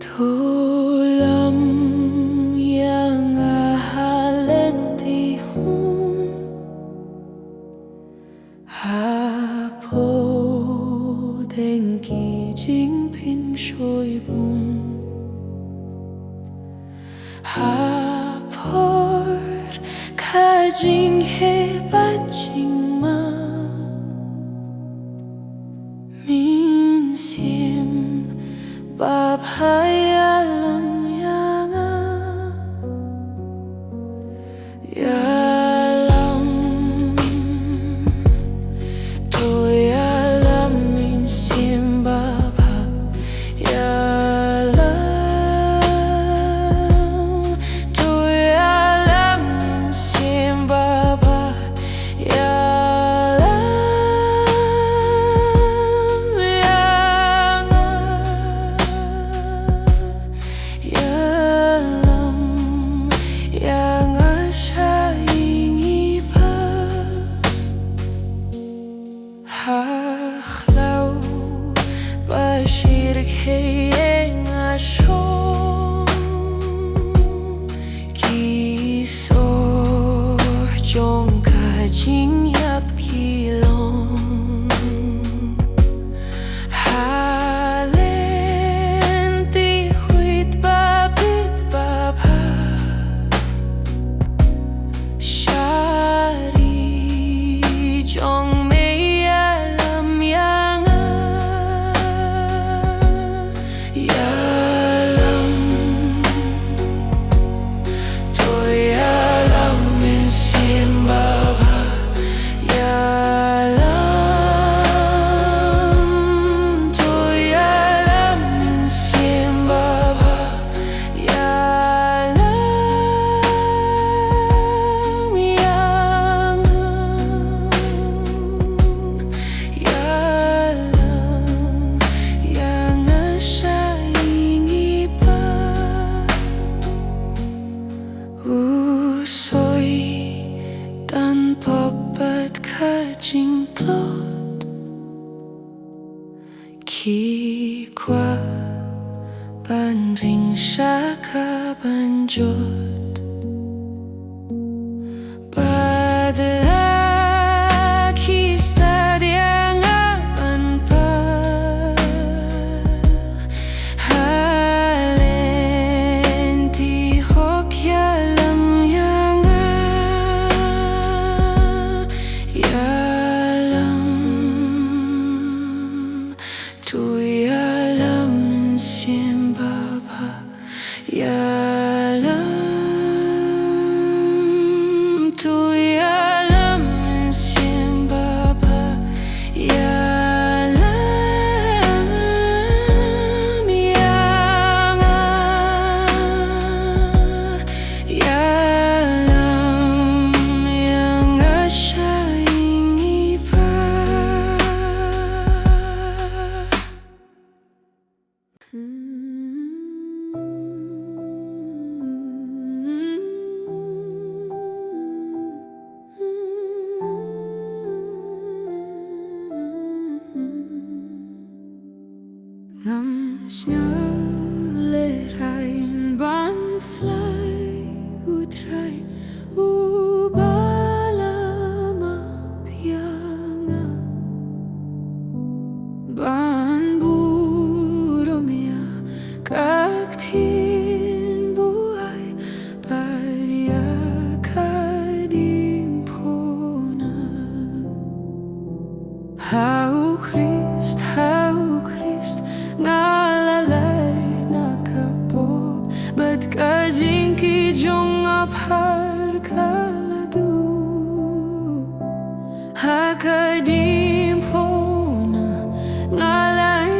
Tolam yang ahalentihun Hapo denki jingpin shoybun Hapor kajing hebajing ma Minsim bab hayalam yanga yalam to yalam minsim bab yalam to yalam minsim bab Haklaw bashir kayeng ashom Kisor jong kajing yap kilong Halenti huit babit baba Shari jong kajing plot ki kwa bandring shaka banjot badla ki stadiang apan pa halenti hok yalam to yalam minsim baba yalam to yalam minsim baba yalam yalam yang asyaing iba Ngam snölerein bandfly utrai ubalama pianga ban buromia kaktin buai paria kadimpona Hau Christ ngalalay nakapop Ba't kajing kijong aphar kaladu Hakadimpona ngalay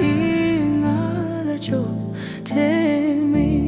ngalajob temi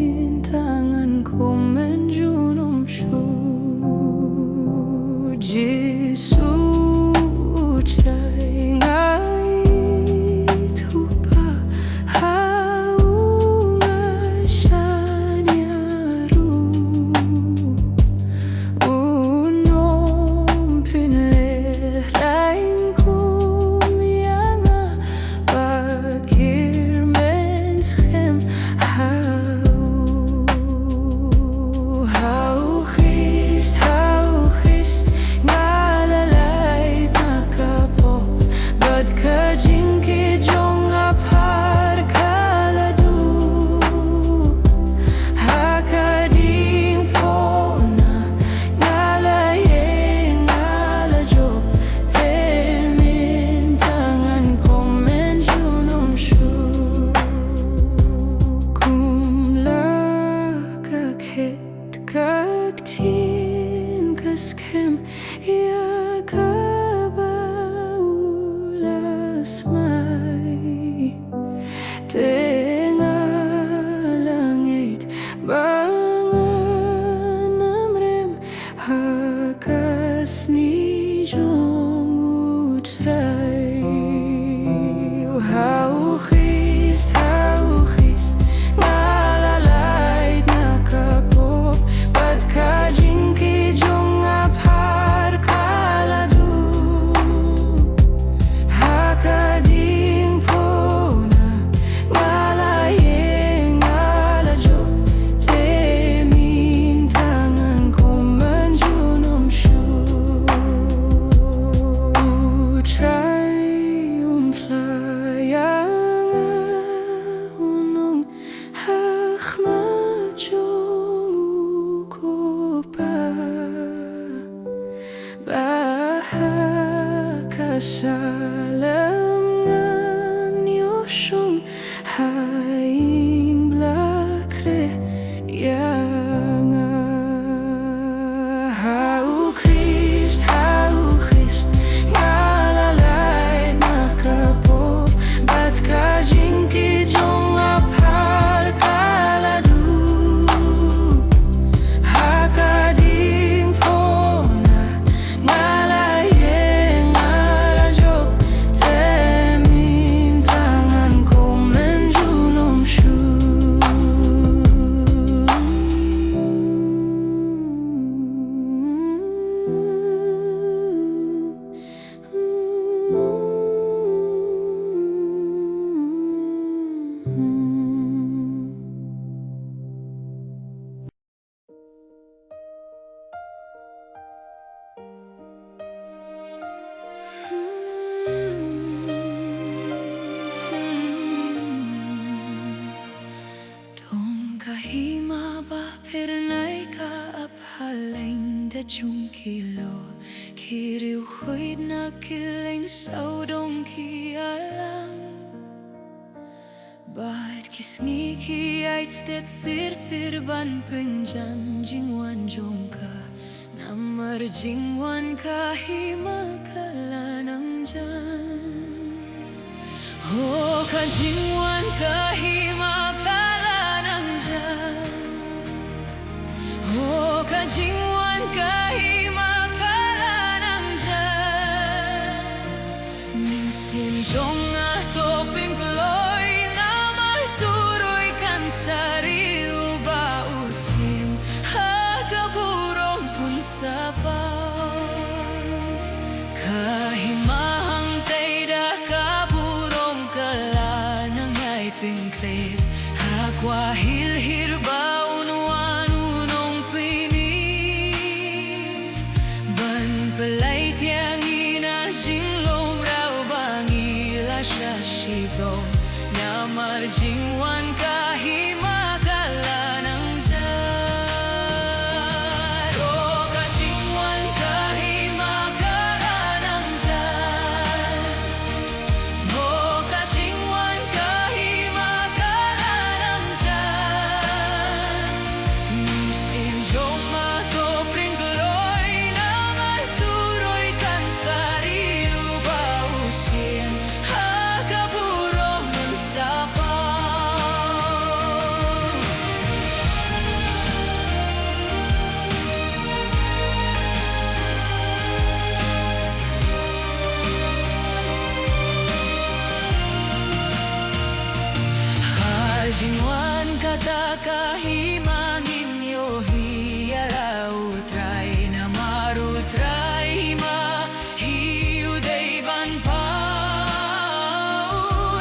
salangan yosyong haing blakre yang hau Christ ngalalay nakapop bat kajing kijong aphar kaladu hakading fona ngalaye ngalajo temin tangan ko menjulum shu Dong kahima ba pernay ka aphaleng da chung kilo kiriu huid na kileng sau dong kialang Bad kisngi ki ait stet thir ban penjan jingwan jongka namar jingwan kahima kalanang jan ho ka jingwan kahima kalanang jan ho ka jingwan kahima kalanang jan ning sin jong ato pingkloy namar turoy kan sariu ba usim hagaburong pun sapang kahimahang tayda kaburong kalanang ay pingklip hakwa hilhir baun wanunong pini ban pelay tiang ina jinglong raw bangila shashidong namar jingwan kahima kalanang jan oh ka jingwan kahima kalanang jan oh ka jingwan kahima kalanang jan ning jong mato pringloy namar turoy kan sariu bausin hagaburong mansapang Jingwan kata kahimangin yo hiya utray na marutray ma hiu day ban pau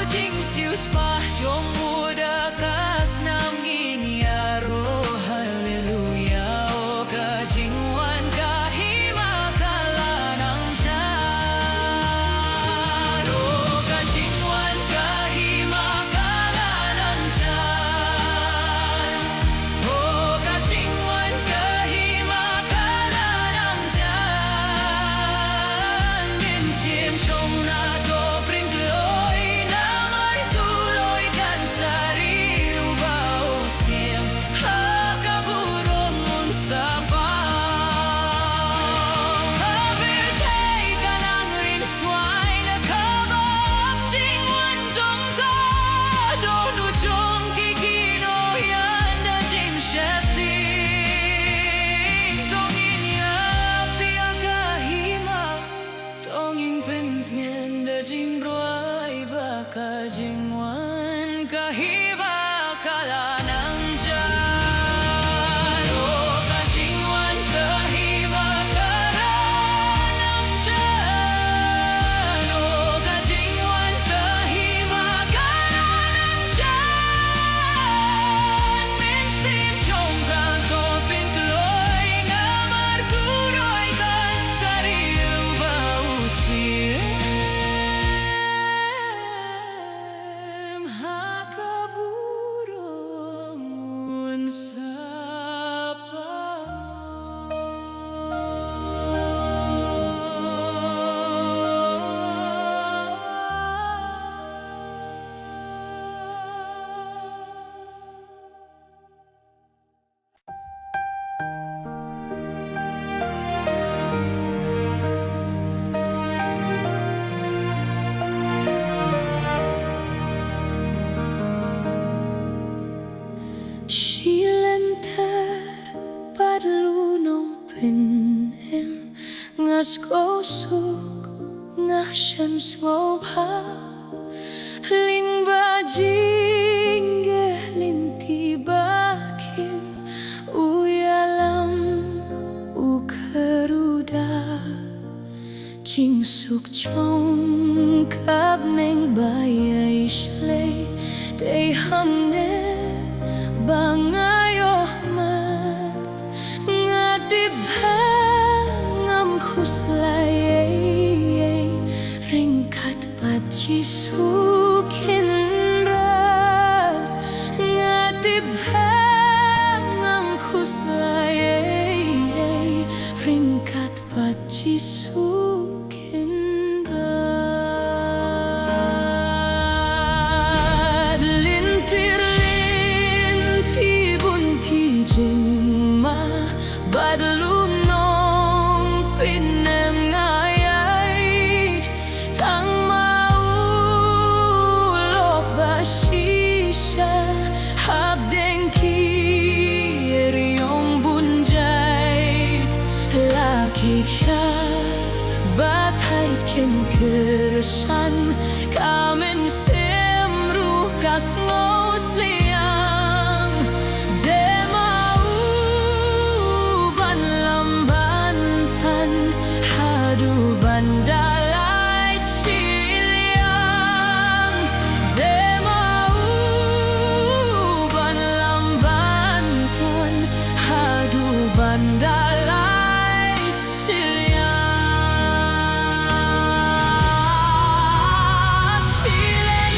jing sius pa jong muda kas nam inyaro haleluya o ka jingwan kahima kalanang jan o ka jingwan kahima kalanang jan o ka jingwan kahima kalanang jan min sim song na do pringloy namay tuloy kan sarilu bausim hagaburong mun sapang habirtay ka ng rinsway na kabab jingwan jong ta donu jong kikino yan da jing sheting tongin ya pia kahima tongin pintnyan da jingrwai baka jingwan kahiba kalanang jan oh ka jingwan kahiba kalanang jan oh ka jingwan kahiba kalanang jan min sim jong kang to pintloy namar turoy kan sariu bausim hakabu skosuk ngahsem smobha ling bajinge linti bakim uyalam ukeruda jingsuk chong kab neng baya ishle de hamne bangayo mat ngadib ngam khuslay ringkat pachi sukin rat ngadib ngam khuslay ringkat pachi sukin rat lintir limpi bun pijingma badlunong pinem ngayait tang mau lok bashisha habdeng kiryong bunjait laki khat bathait kim kersan kamen semru kas ngosliang de mau ban lambantan hadu bandalai siliang de mau ban lambantan hadu bandalai siliang silen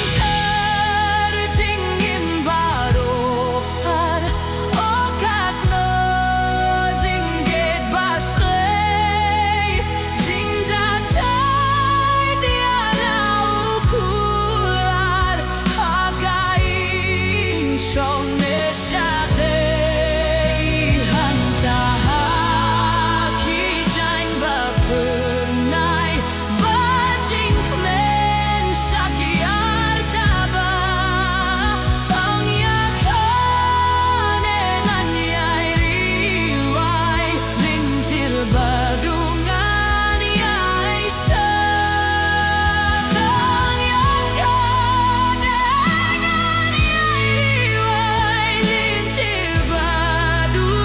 terjingin barofar okat no jingget baslay jingjatai diana ukular hagain shong neshatei hantaha kijang bapernai bajing kmen syakiar taba tangyakan enanyai riwai lintir badungan yai setangyakan enanyai riwai lintir badungan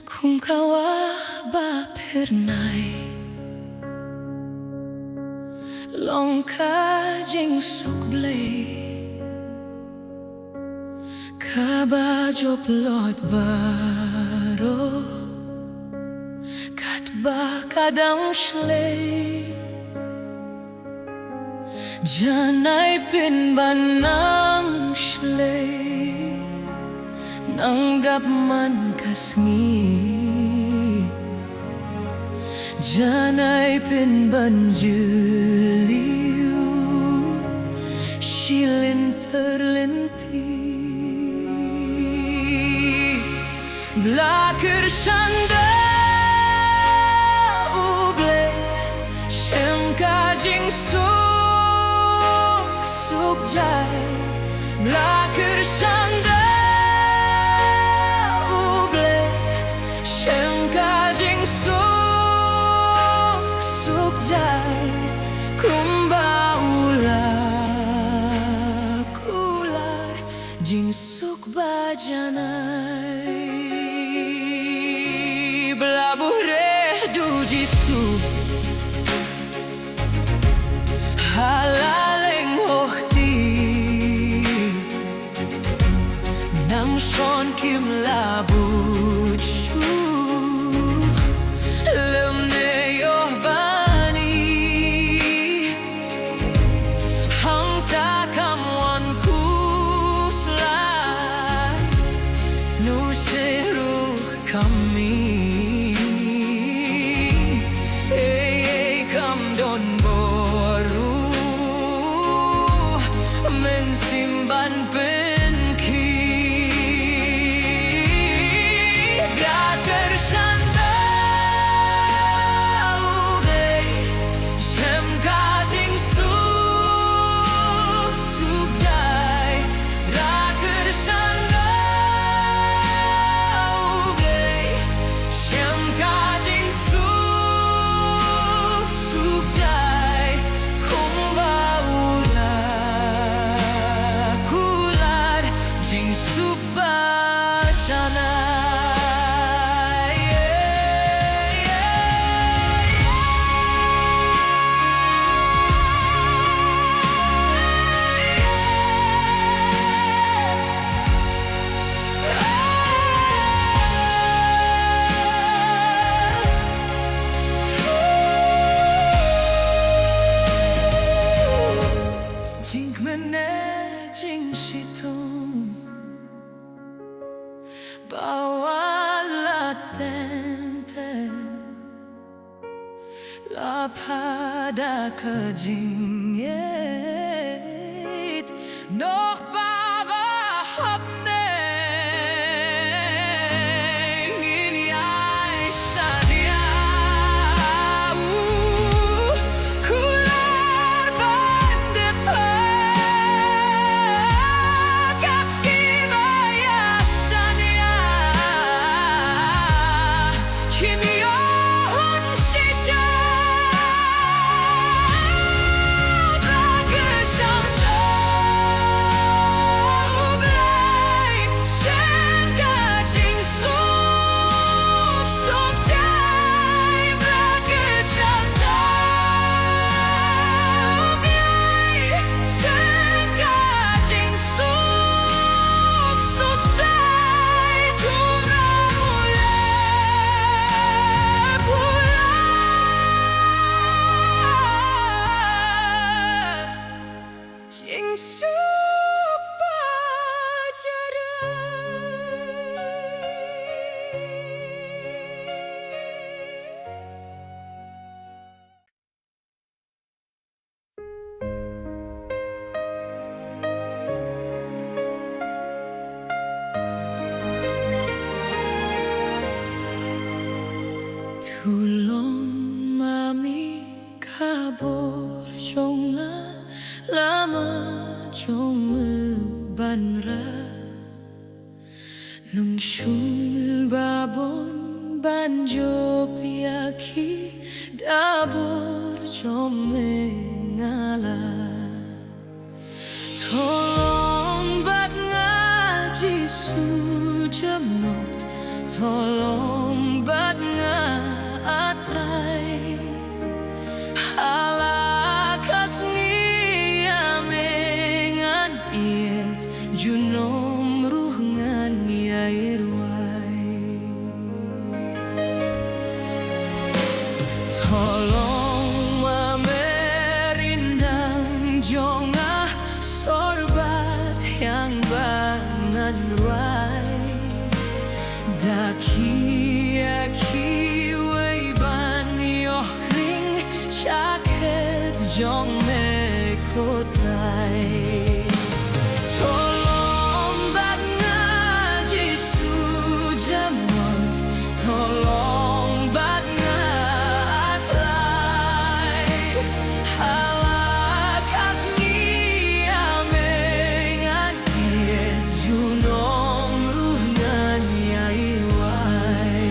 kung kawa ba pernai longka jing suk blay kaba jop lot baro kat ba kadang shlay janai pin banang shlay nanggap man kasmi janai pin banjuliu shilin terlenti blaker shanda uble shemka jing suk jai blaker shanda suk jai kumba ular ular jing suk bajanai labut shuv lemneyoh bani hang takam wan kusla snu seruh kami kam don boru mensimpan penki biar tersantau deh sem kajing suk jai biar tersantau deh sem kajing suk jai kung baulah kular jing suk bacana. Jing situng bawalah tente la pada kejingit nog baba hapne in yai shadia kular bande Tulong mami kabur jongla lama jong banra nung shul babon banjo piaki dabur jong ngala tolong bat ngaji sujamot tolong bat atrai halakas ni amengan iet junom ruhngan yairwai tolong merindang jonga sorbat yang bangan ruai daki Jaket jong me kotai tolong bat ngaji sujamon tolong bat ngatlai halakas ni amengan iet junom ruhnan yaiwai.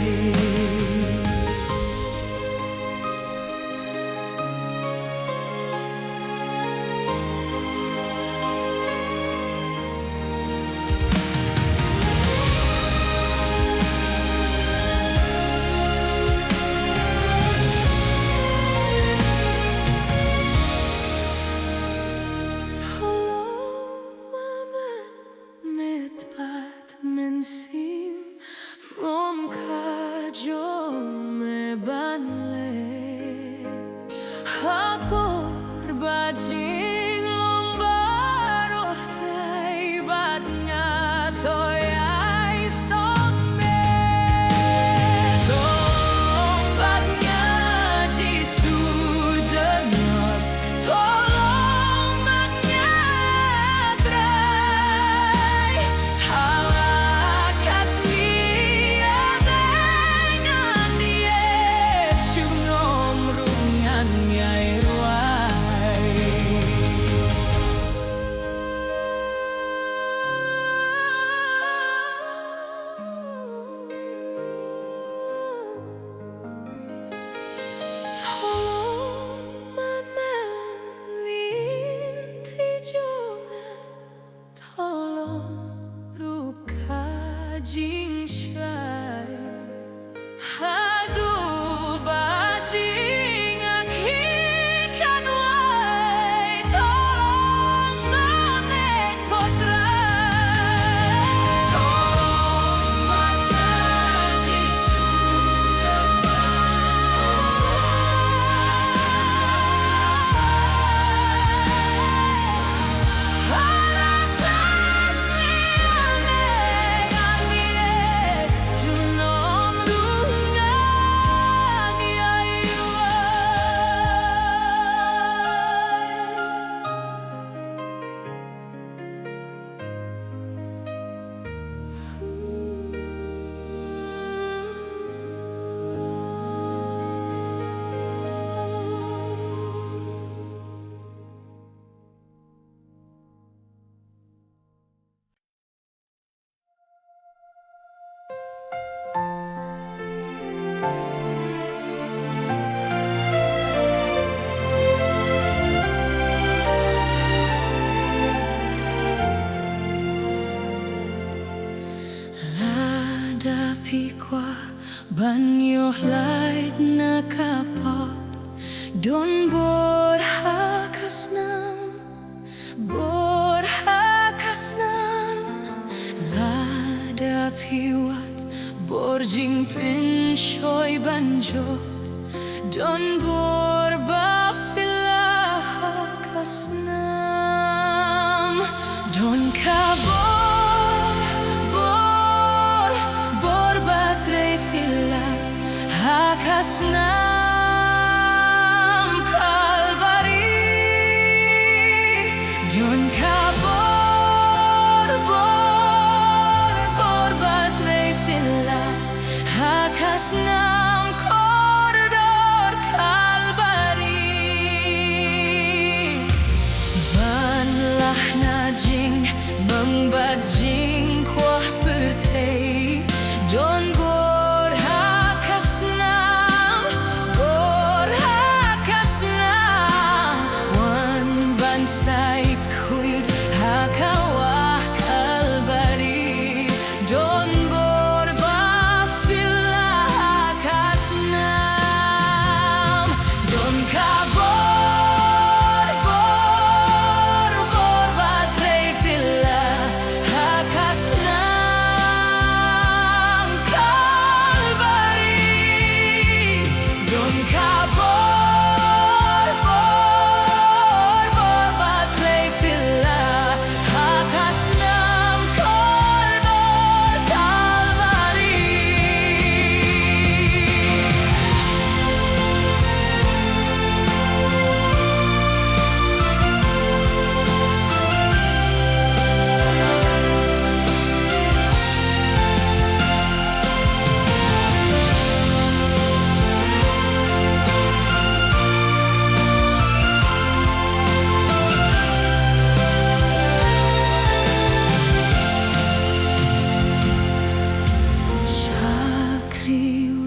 Napikwa banyo light nakapot Don borhakasnam Lada piwat borjing pinshoy banjo Don borbafilahakasnam Don kabor borbatrei fila hakasnam kalbari Don kabor borbatrei fila hakasnam koridor kalbari banlah najing mengbajing kuah pertei Don borhakasnam wan bansait kuyd hakawah kalbari Don borbafilahakasnam Don kabor borbatrei fila hakasnam kalbari Don kabor borbatrei fila hakasnam koridor kalbari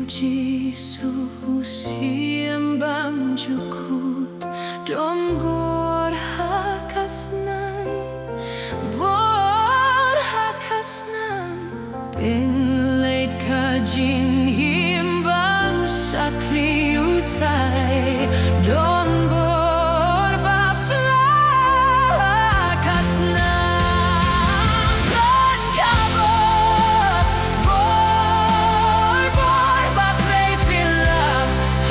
Jisu siembang jukut Don borhakasnam Pinleit kajin himbang sakli utrai Don borbafilahakasnam Don kabor borbatrei fila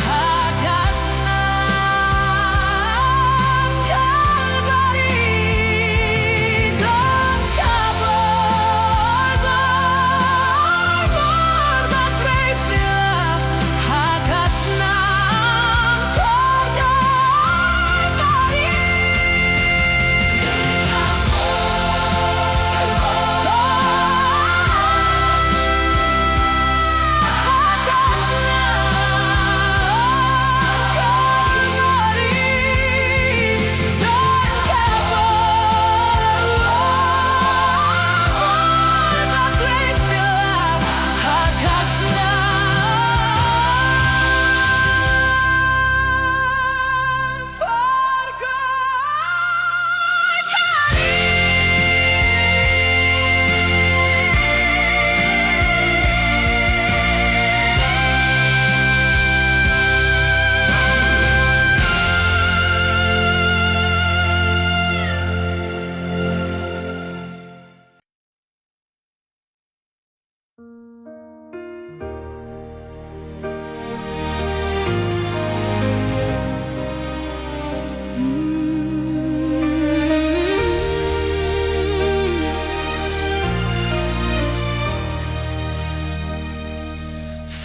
hakasnam kalbari Don kabor borbatrei fila hakasnam kalbari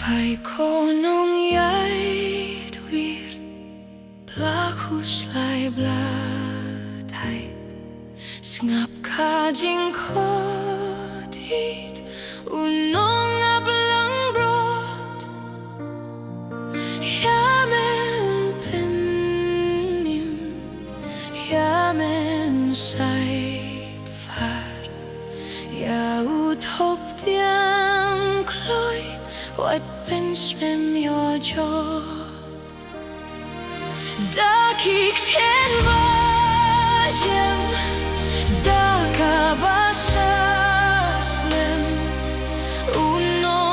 Phải konung jeg dwir Blachus lai blatai Snap kajing kodit Unong ablang brot Yamen pennim Yamen sait far Ja uthop diam kloi What pins mem your jaw Dakik ten vajem Dakabashaslem Uno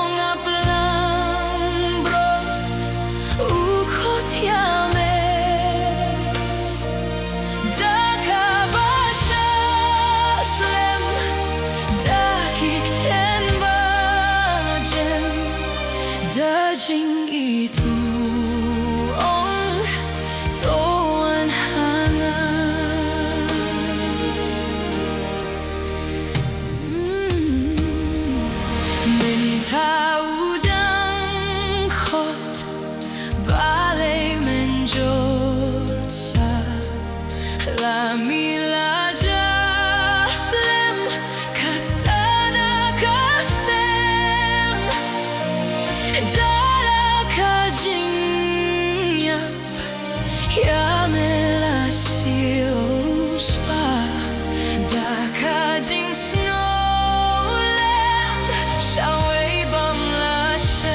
Jing snow lamb shall we bum la shen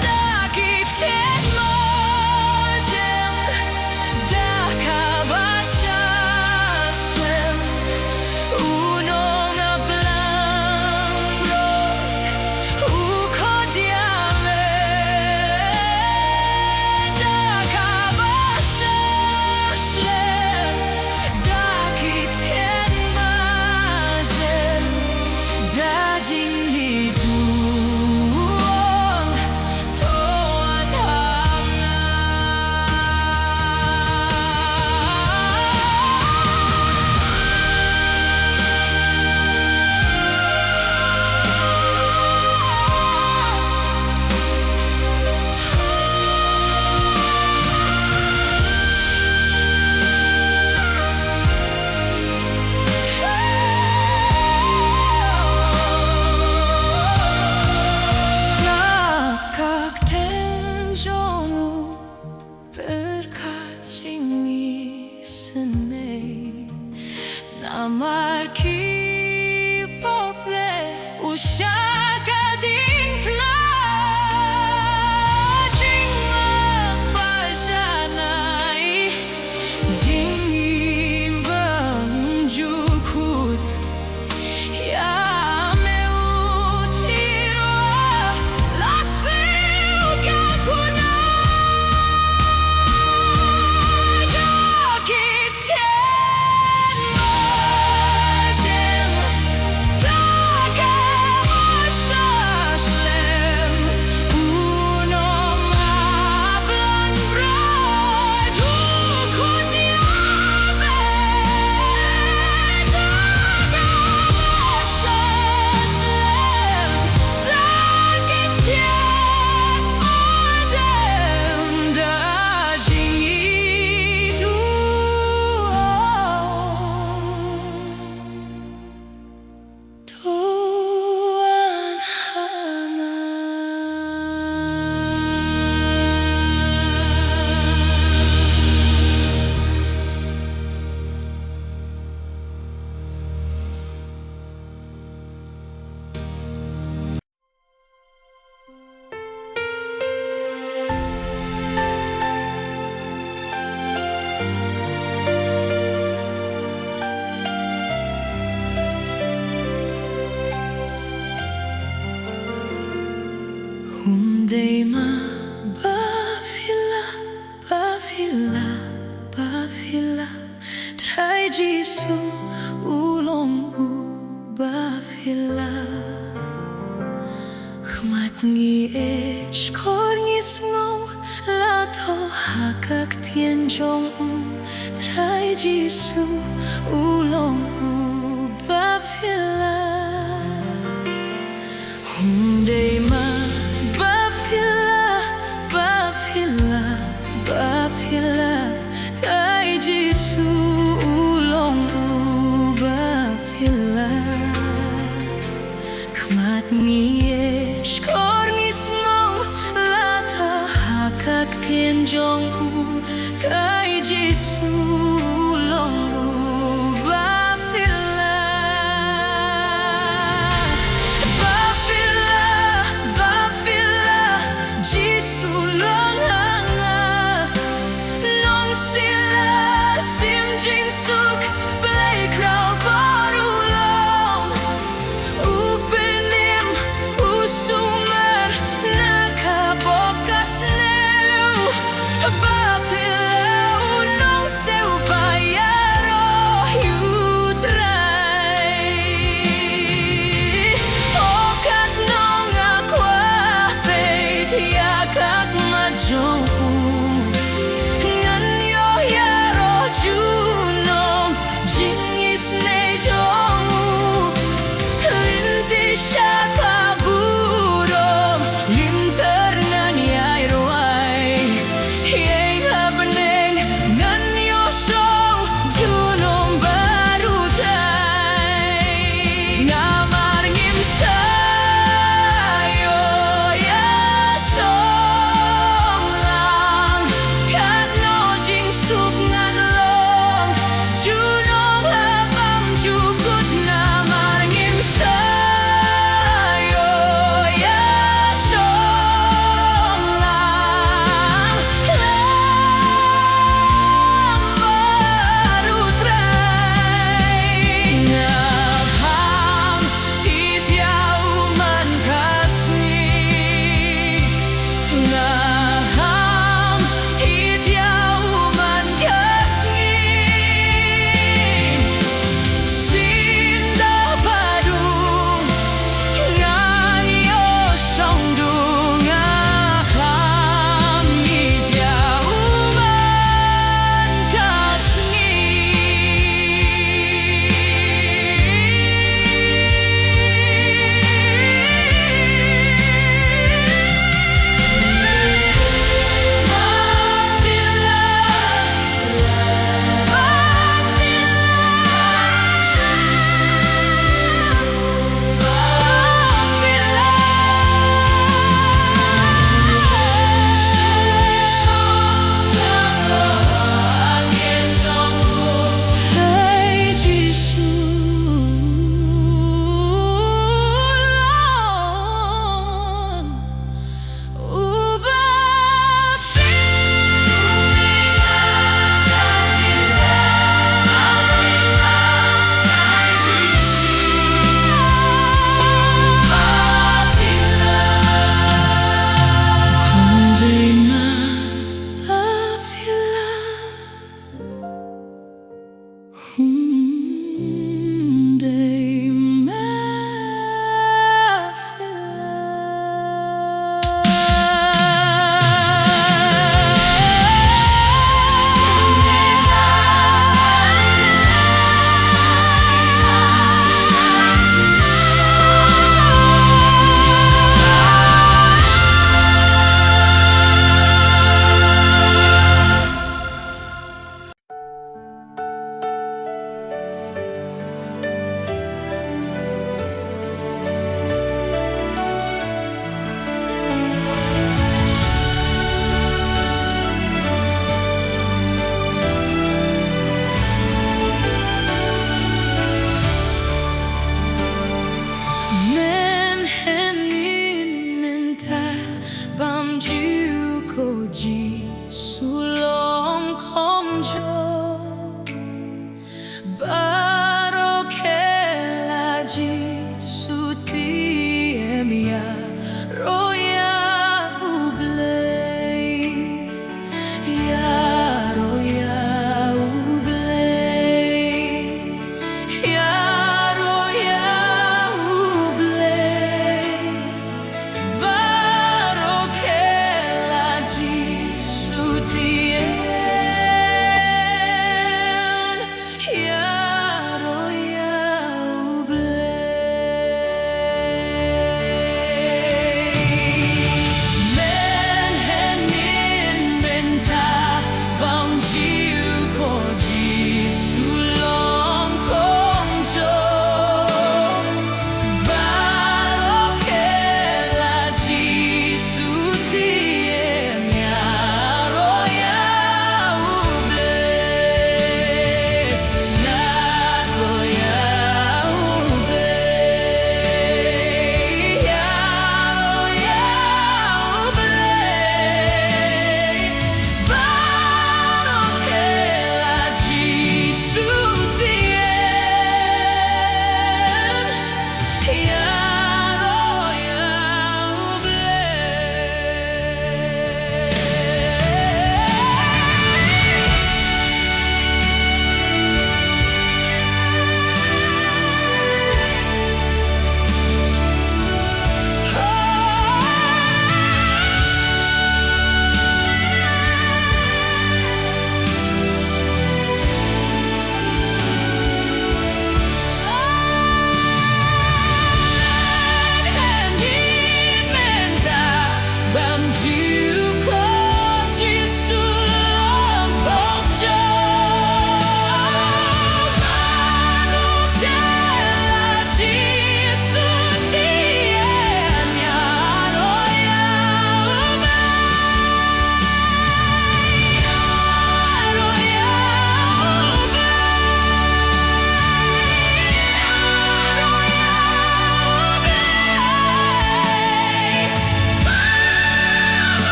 da keep ten mojem da kabasha swim unong a blanc rot u kodiame da kabasha swim da keep ten mojem da jing ni duong toan hanga Skakak tenjongu berkacing sene namar kipople ushaka ding pla jingwak bajanai jingim bang jukut ya meut irwa laseu kapuna dakit ten mojem dakavasha shlem unom ablan brad ukutiame dakavasha shlem dakit ten mojem da jing itu tuan hanga. Day ma bafila, bafila, bafila Trai jisu ulong u bafila Khmat ngi eshkor ngi snow La to hakak tien jong u Trai jisu ulong u bafila Day ma Bafila, bafila, tai jisu ulong u bafila. Khmat ngi eshkor ngi snow lata hakak tien jong u tai jisu ulong u bafila. Bafila, bafila, jisu long hanga nong sila sim jing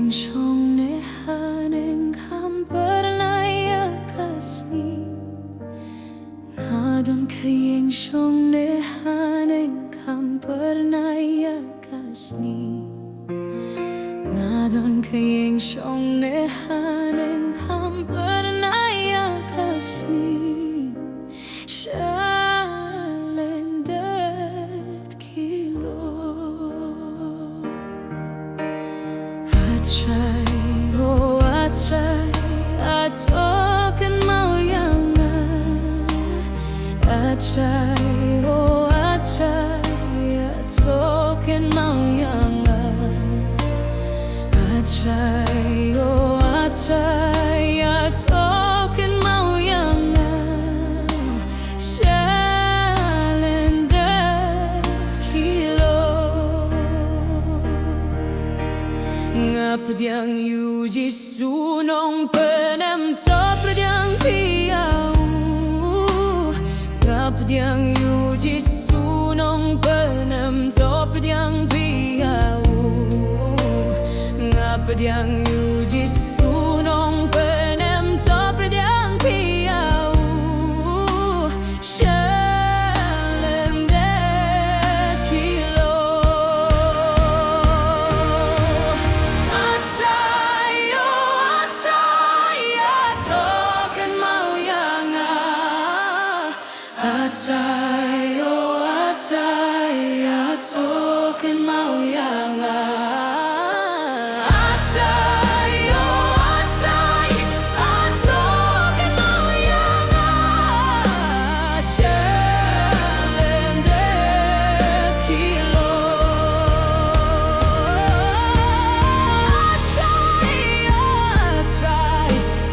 shong haning kam bernaya kasih ngadon kayeng shong haning kam bernaya kasih ngadon kayeng shong haning kam bernaya kasih shalendet kilo I try, oh I try, I talk and mau yang I try, oh I try, I talk and mau yang I try, oh I try, I talk and mau yang shalendet kilo Ngapdyang yuji sunong penem topdyang piau Ngapdyang yuji sunong penem topdyang piau Ngapdyang yuji sunong penem topdyang piau shalendet kilo I try, oh I try, I talk and mau yang I try, oh I try, I talk and mau yang shalendet kilo I try,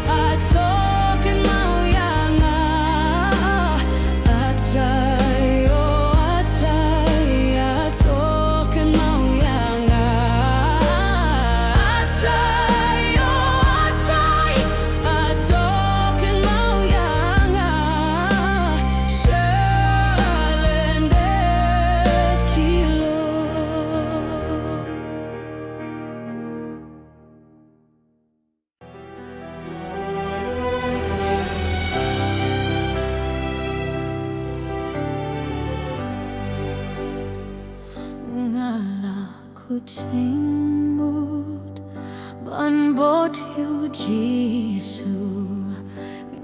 I talk and mau yang Kucingmut ban bot yu Jisu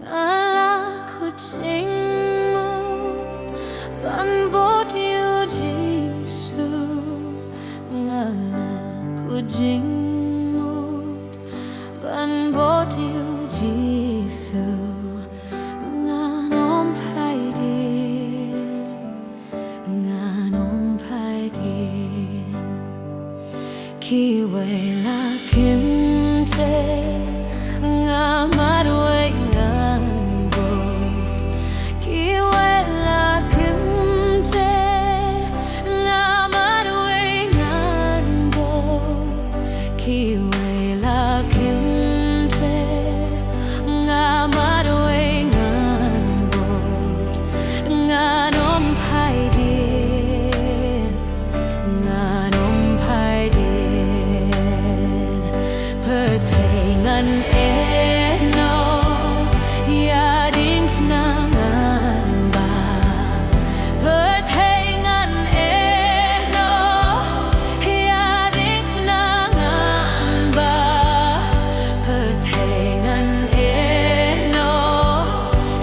ngala kucingmut ban bot yu Jisu ngala kucingmut ban bot yu Jisu nganom paidin Kiwe la kimte ngamarwe nganbot Kiwe la kimte ngamarwe nganbot Kiwe la kimte ngamarwe nganbot Nganom paidin Nganom paidin Pertengan eno Yading fnangan ba Pertengan eno Yading fnangan ba Pertengan eno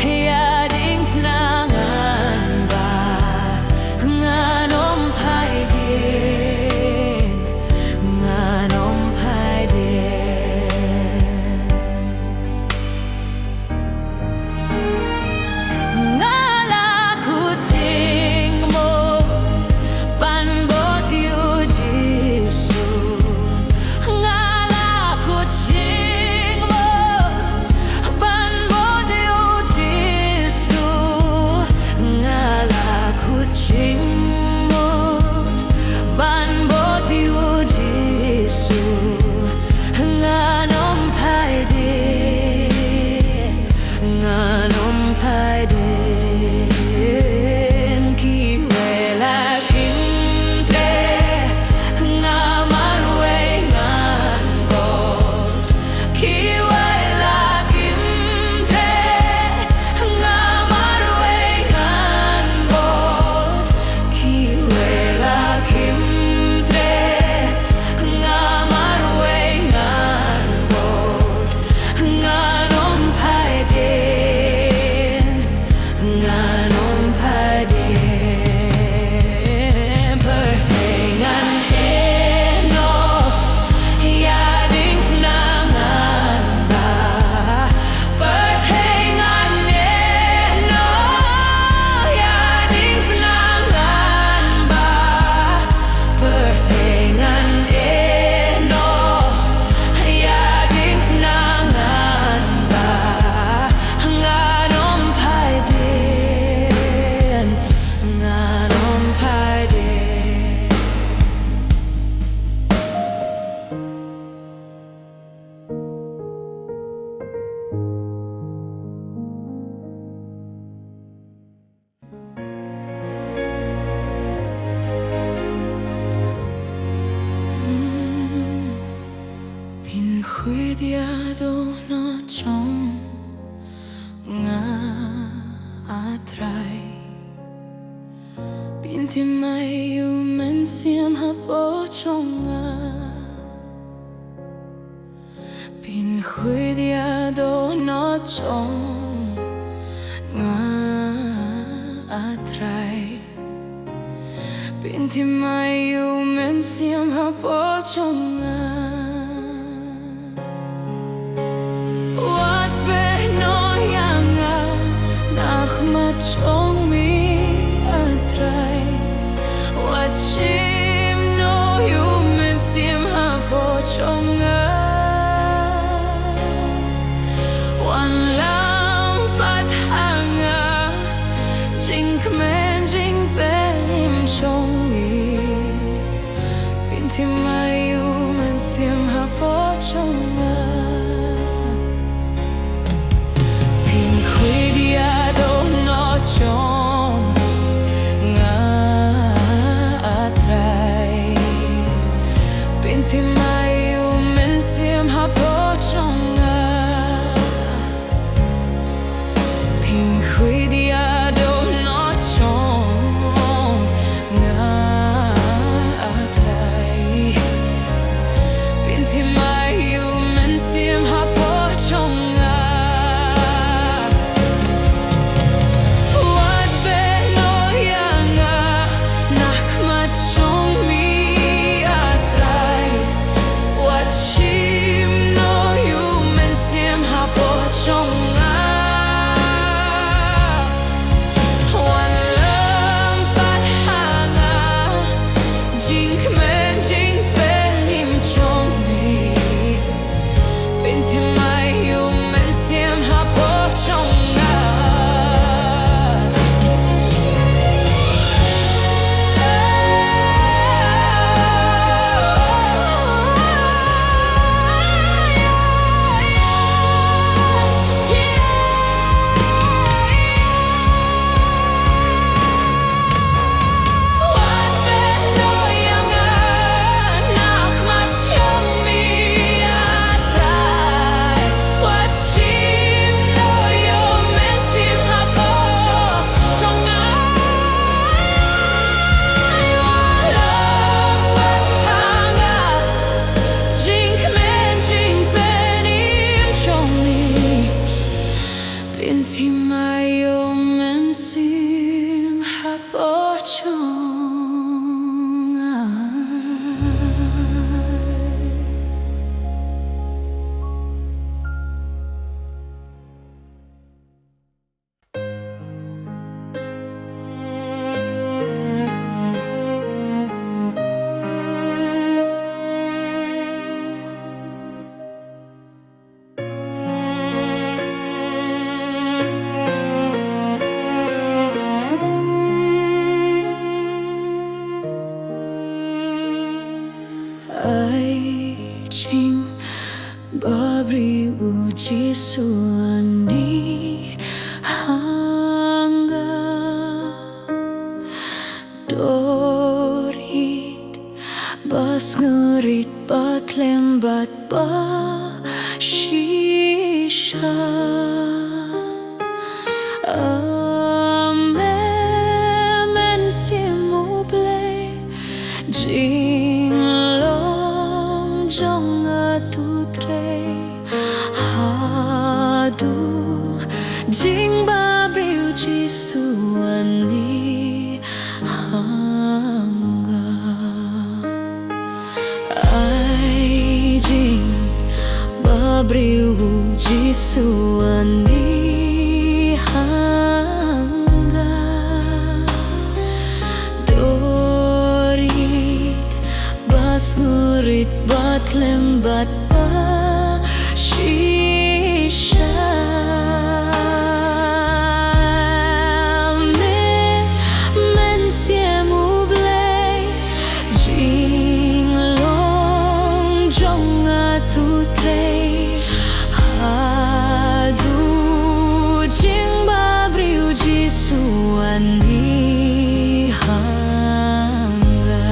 Yading fnangan ba Nganom paidin Cuidado no trong nga atrai Pinti mai yu men siam hapo trong nga Pin cuidado no trong nga atrai Pinti mai yu men siam hapo trong nga Trong mi atrai What chim no you men sim ha po trong nga Wan lam pat hanga Jing kmen jing benim trong mi Pinti mai you men sim ha po trong nga Pin cuidado trong nga atrai Pinti mai yu men siam hapo trong nga Pin cuidado no trong nga atrai Pinti mai yu men siam hapo trong nga Pinti mai yu men sim hapo trong nga Babri uji suani hanga Dorit bas ngerit bat lembat ba shisha Amen simu ble jing long jong Jing babri uji suani hanga Ai jing babri uji suani hanga Dorit bas ngurit bat lembat ba shisha Suani hanga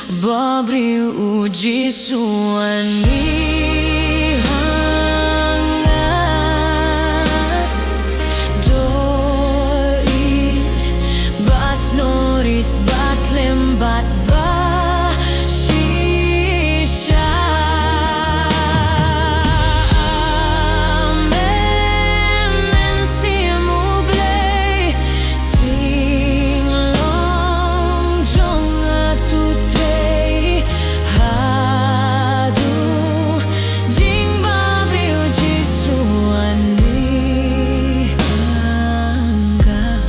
Babri uji suani hangat dorit bas norit bat lembat ba shisha men simu blay sing long jong atutei hadu jing babri uji suani hangat.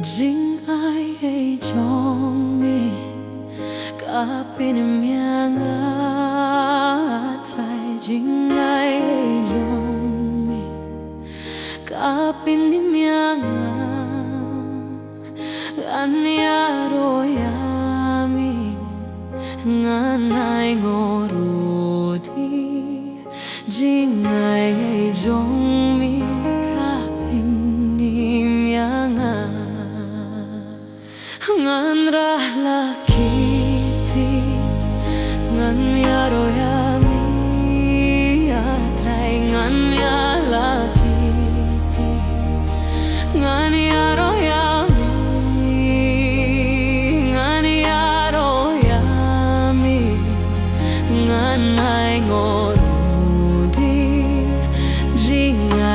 Jingrwai ei jong mi kapin mianga trai Jingrwai ei jong mi kapin mianga anya royami nganai ngorudi Jingrwai ei jong mi kapin mianga ngan rahla kiti ngan yaro yami atrai ngan yala kiti ngan yaro yami ngan yaro yami ngan ai ngorudi jinga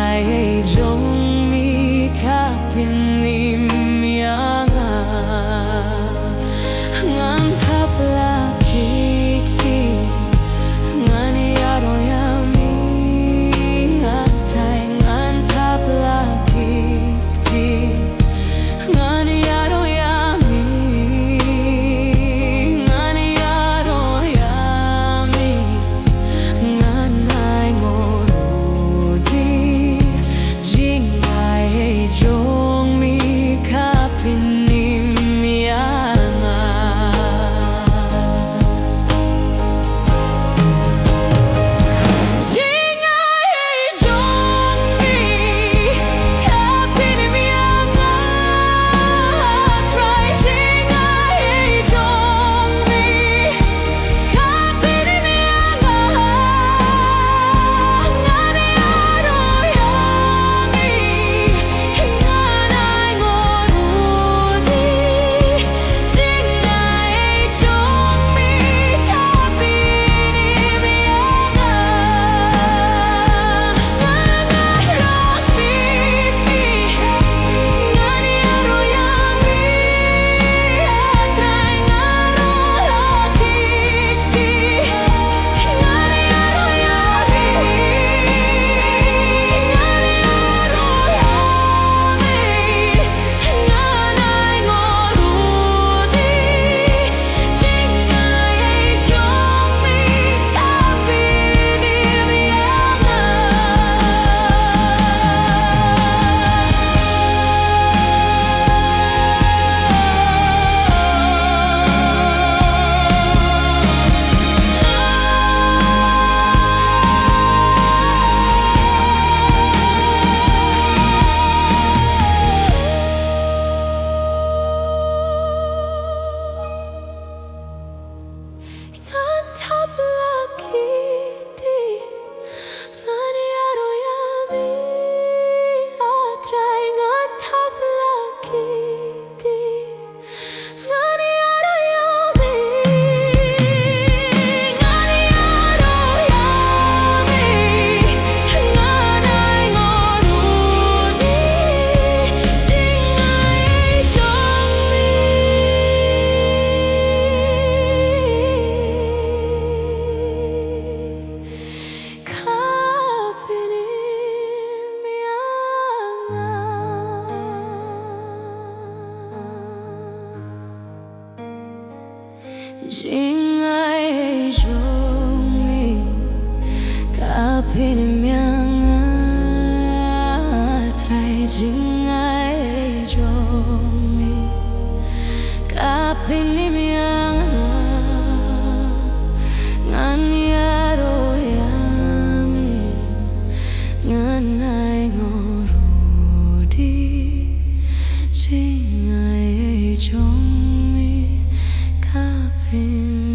trai jingai jomi kapini mianga ngan yaro yami nganai ngorudi jingai jomi kapini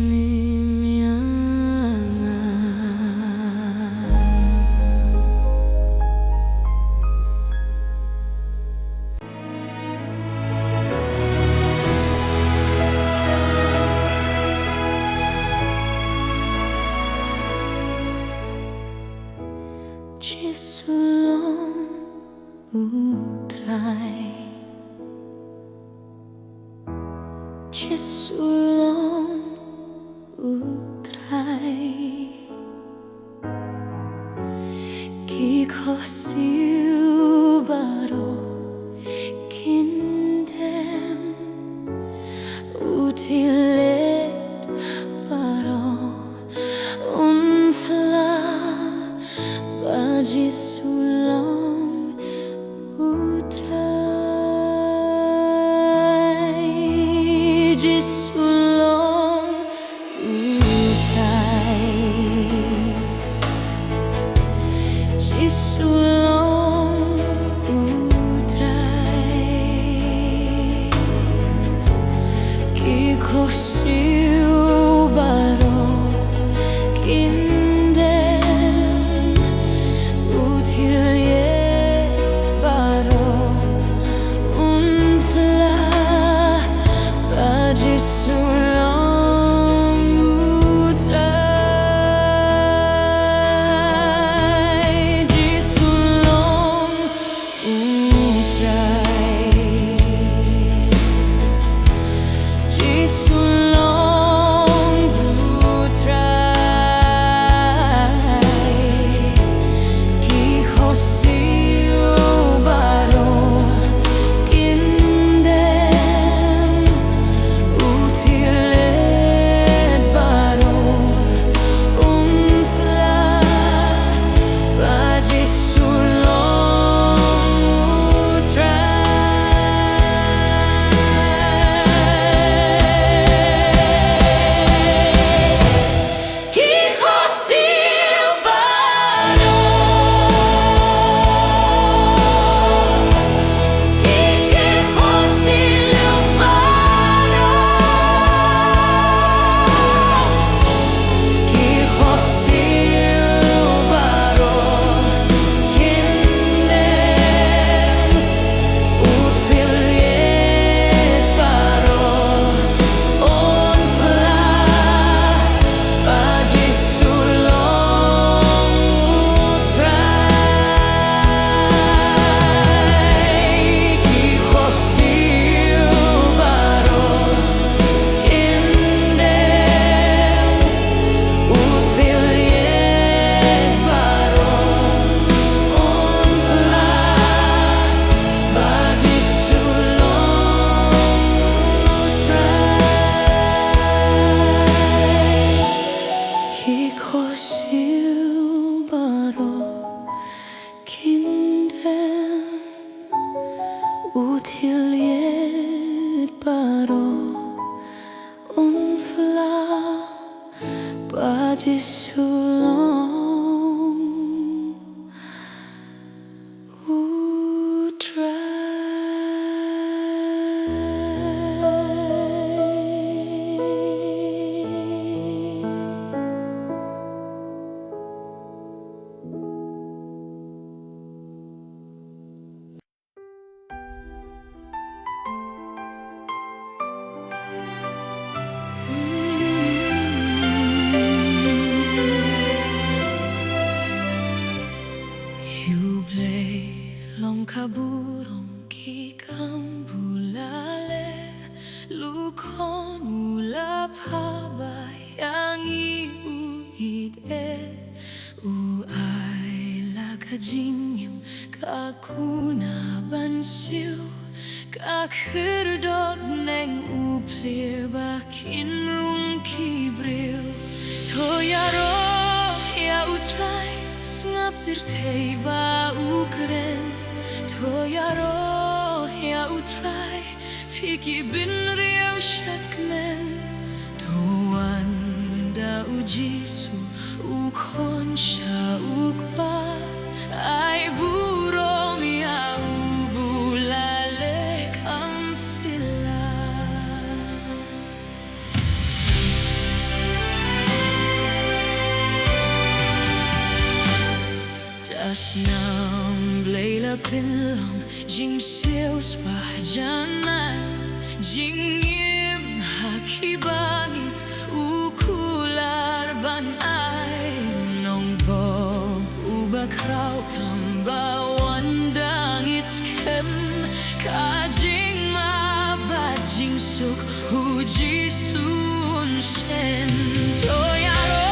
Jisulong utrai Jisulong utrai Ki Khasi baro kindem utilet baro Jisulong utrai Jisulong utrai Jisulong utrai Ki Khasi baro Utiliet baro unfla Jisulong utrai Kaburong kikang bulale Lukon mula pabayang iuit Uay lakajingim kakuna bansiw Kakirdot neng uplir bakin rung kibril Toyaro ya utray birthei ba ukren toyaro ya utrai fiki bin riau shatkmen tuanda ujisu ukon sha ukpa ai burom ya ubulale kamfila das nam blela pinlam jing siêu swah jana jing yim hakibangit ukular ban ai nong bob ubakrau tamba wandang its kem ka jing ma ba jing suk huji sun shen toyaro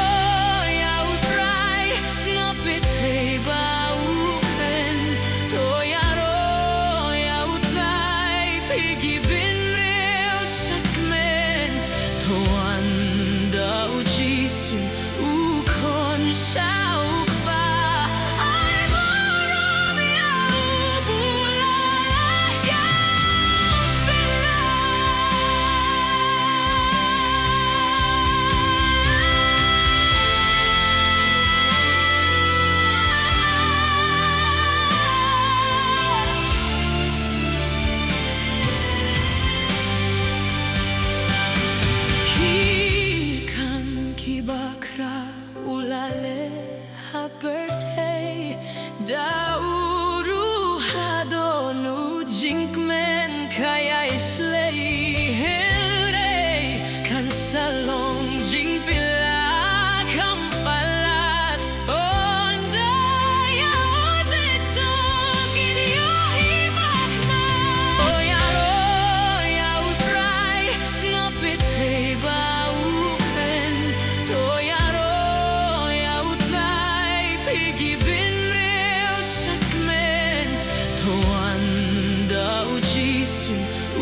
ya utrai snapit hey ba upen toyaro ya utrai pigi bin reo satmen toanda ujisu ukon shau ba ai morom ya ubulala ya bakra ulale ha birthday dauru hadonu jinkmen kaya islay hele kan salong jingpila kampalat onda ya oteso kinyo himakna oyaro ya utrai snapit hey ba pigi bin reo satmen toanda ujisu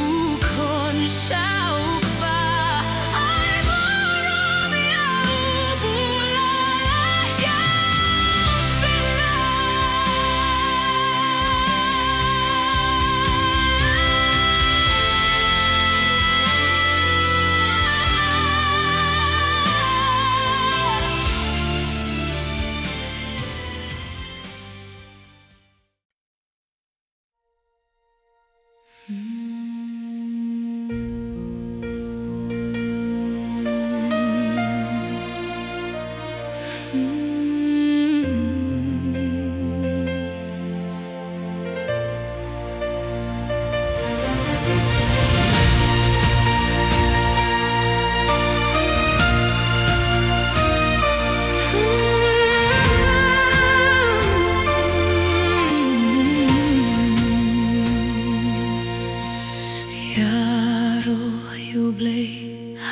ukon shau ba ai morom ya ubulala ya Yaro yuble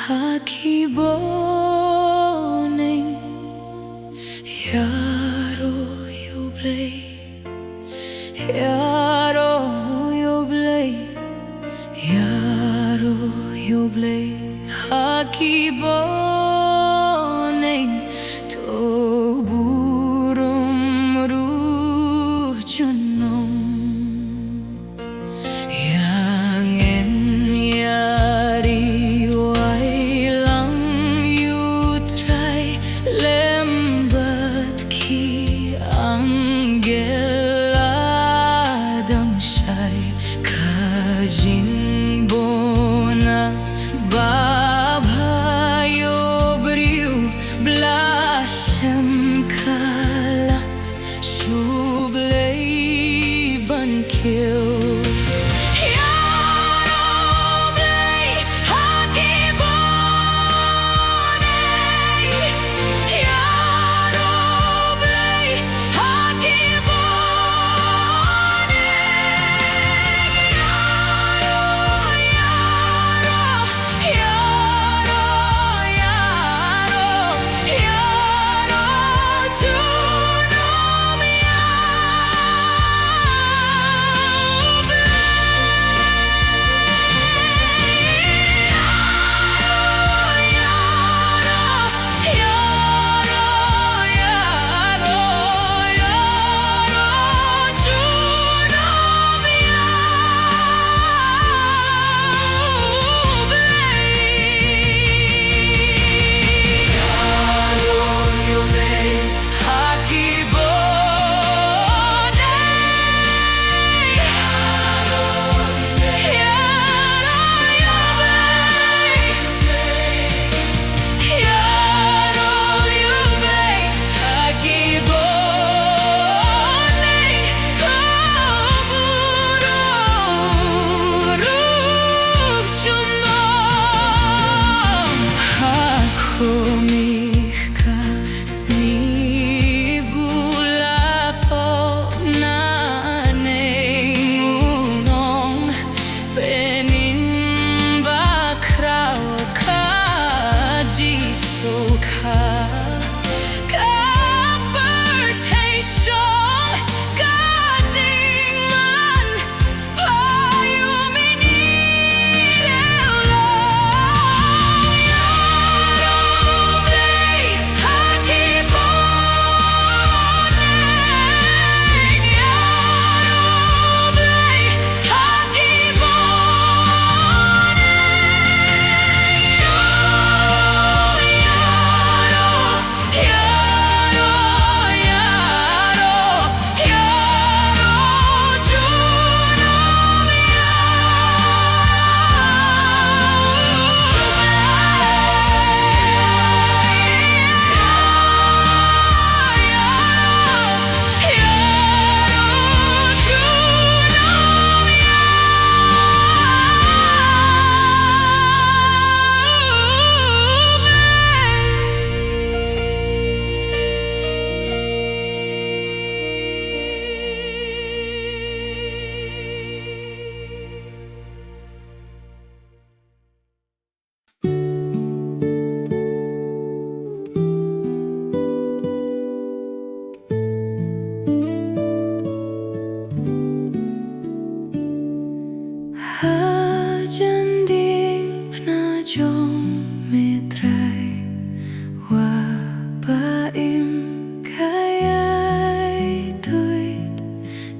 hakiboning Yaro yuble Yaro yuble Yaro yuble hakiboning to burum rujunom Jingbona babhayo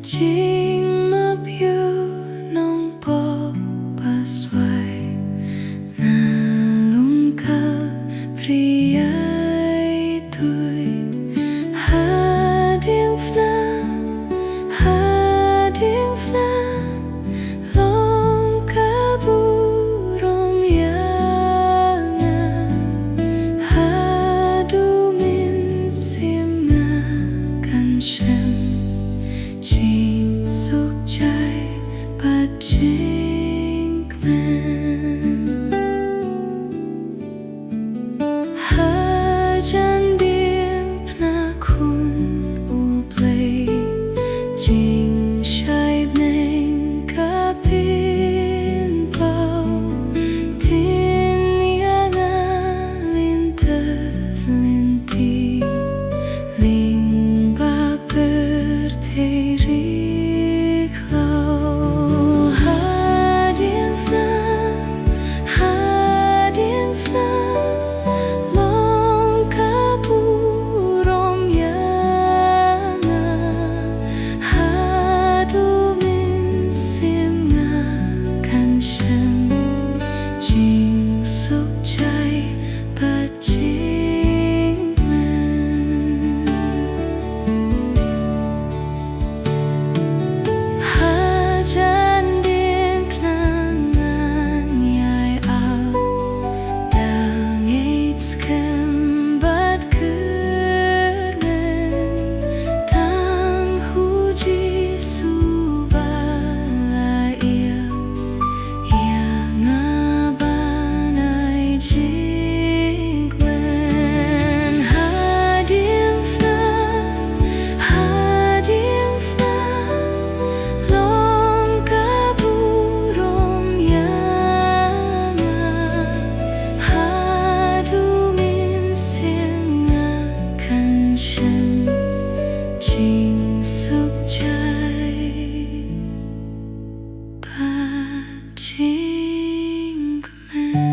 Jing mapyu nong po pasway nalungkal pria itu'y hading fna long kaburom yangan hadumin sim nga kanshem Jing suk jai but jing man Hajan ding na kun uplay Jing shai bneng kapin pao Tin yana linter linti Ling ba berteri Jing suk jai but jing man Hajan din klangan yai au Dang eits kem but kermen Tang huji subala ia Jingrwai hading fna long kaburom yangan hadumin sim nga kanshem Jing suk jai but jing man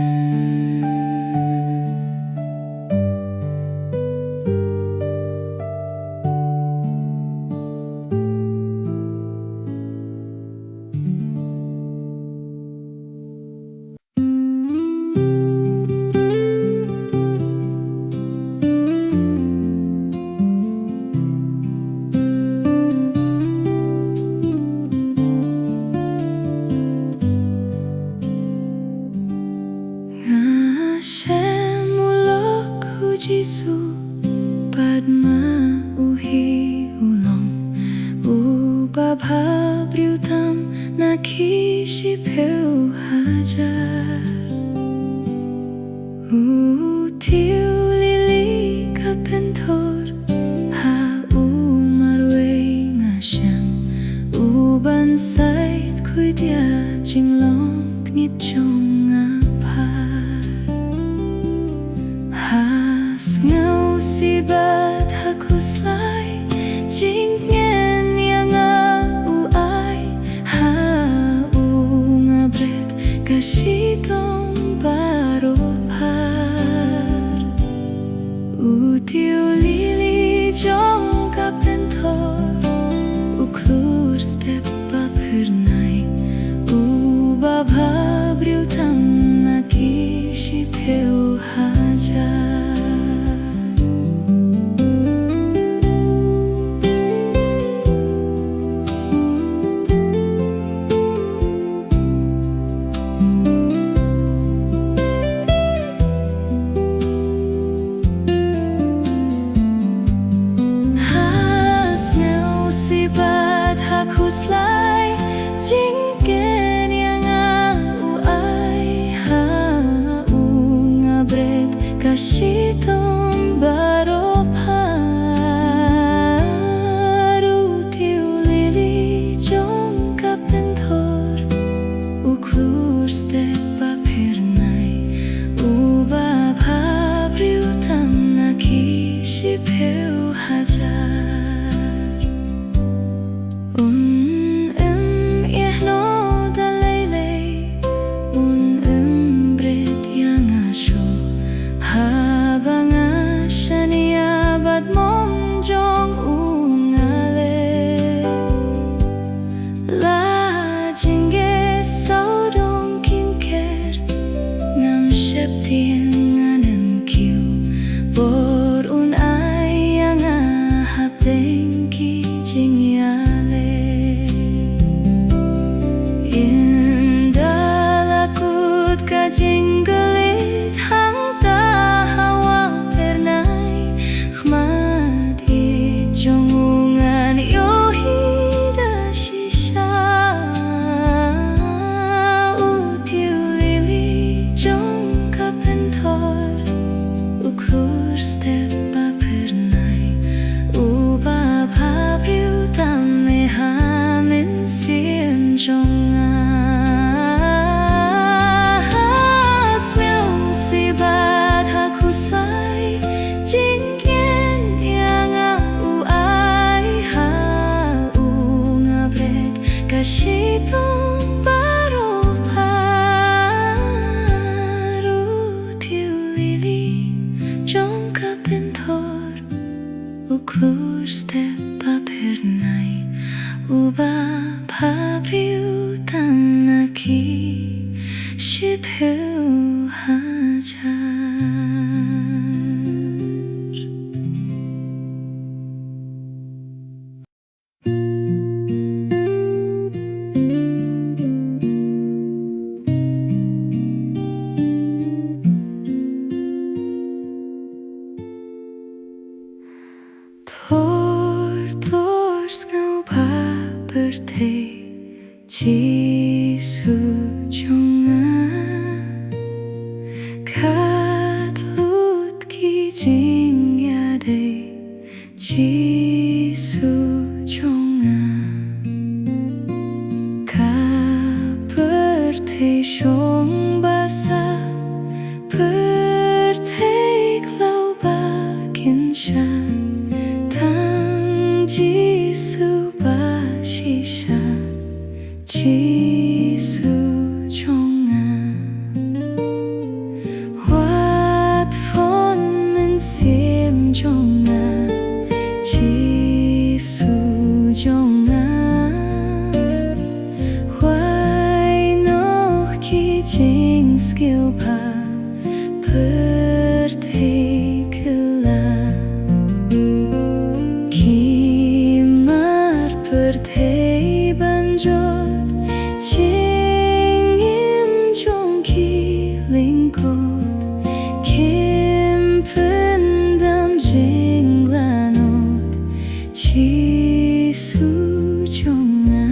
Hashem ulok hujisu padma uhi ulong ubab habriutam nakishi peu hajar utiu lili kapentor ha umarway ngashem uban sait kuidia jinglong ngit chong Has ngau sibat hakuslay Jing ngen yang uai Ha ngabret kashitong baropar Utiu lili jong kapentor Uklur step bapernay Ubab habriutam nakishi peu hajar Hakuslay jingken yang uai ha ngabret kashitong baropar utiu lili jong kapentor uklur step bapernay ubab habriutam nakishi peu hajar steppa per nai uba pabriu tamnaki shibhu hajar Thor skau paperte Jisu jonga Katlut ki jingyade Jisu jonga Kaperte shong basa Perte klau bakinsha Jisu bashisha Jisu jonga Wat von men sim jonga Jisu jonga Why noch ki jing skilpa Particular Pertei banjot Jingim jongki lingkot Kim pendam jinglanot Jisu jonga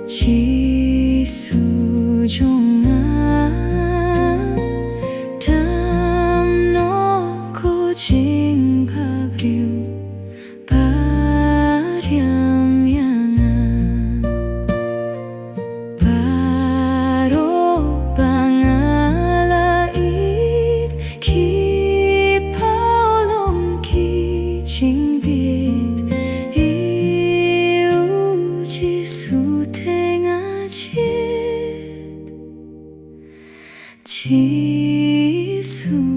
Jisu jonga Dam no ko jing pabriu Baryam yangan Baro bangalait Ki paulong ki jingbit Iu Jisu Jisu